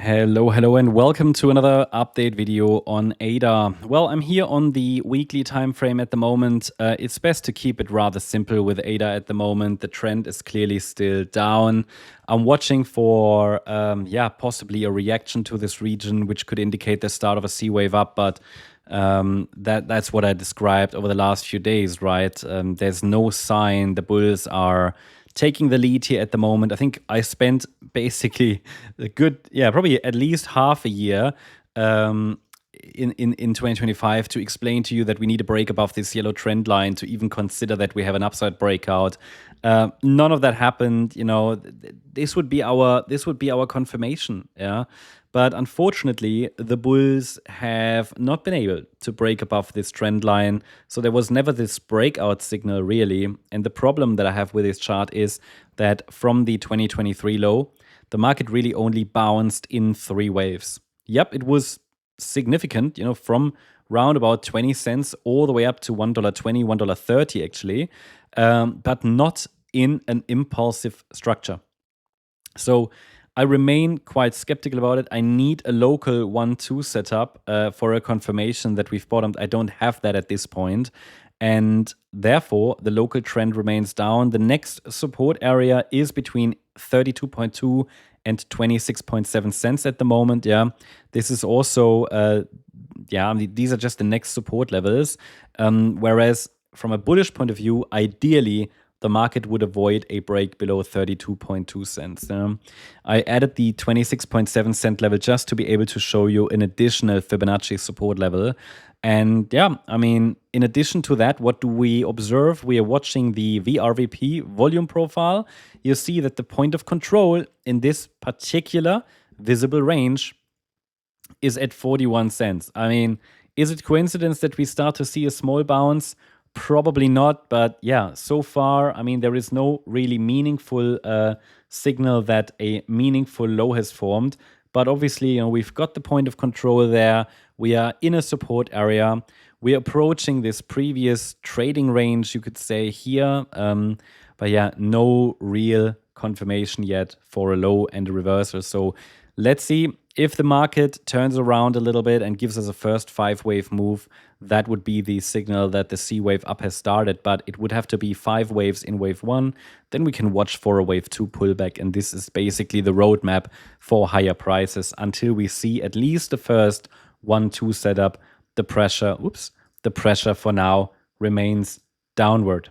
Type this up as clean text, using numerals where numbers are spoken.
Hello, and welcome to another update video on ADA. Well, I'm here on the weekly time frame at the moment. It's best to keep it rather simple with ADA at the moment. The trend is clearly still down. I'm watching for, possibly a reaction to this region, which could indicate the start of a C wave up, but that's what I described over the last few days, right? There's no sign the bulls are taking the lead here at the moment. I think I spent basically a good, probably at least half a year in 2025 to explain to you that we need a break above this yellow trend line to even consider that we have an upside breakout. None of that happened. This would be our confirmation. Yeah. But unfortunately, the bulls have not been able to break above this trend line. So there was never this breakout signal, really. And the problem that I have with this chart is that from the 2023 low, the market really only bounced in 3 waves. Yep, it was significant, from round about 20 cents all the way up to $1.20, $1.30 actually, but not in an impulsive structure. So I remain quite skeptical about it. I need a local 1-2 setup for a confirmation that we've bottomed. I don't have that at this point. And therefore, the local trend remains down. The next support area is between 32.2 and 26.7 cents at the moment. Yeah, this is also, these are just the next support levels. Whereas from a bullish point of view, ideally, the market would avoid a break below 32.2 cents. I added the 26.7 cent level just to be able to show you an additional Fibonacci support level. And in addition to that, what do we observe? We are watching the VRVP volume profile. You see that the point of control in this particular visible range is at 41 cents. Is it coincidence that we start to see a small bounce? Probably not, but so far, there is no really meaningful signal that a meaningful low has formed. But obviously, we've got the point of control there. We are in a support area. We're approaching this previous trading range, you could say here. But no real confirmation yet for a low and a reversal. So let's see if the market turns around a little bit and gives us a first 5-wave move. That would be the signal that the C wave up has started, but it would have to be 5 waves in wave 1. Then we can watch for a wave 2 pullback, and this is basically the roadmap for higher prices until we see at least the first 1-2 setup. The pressure for now remains downward.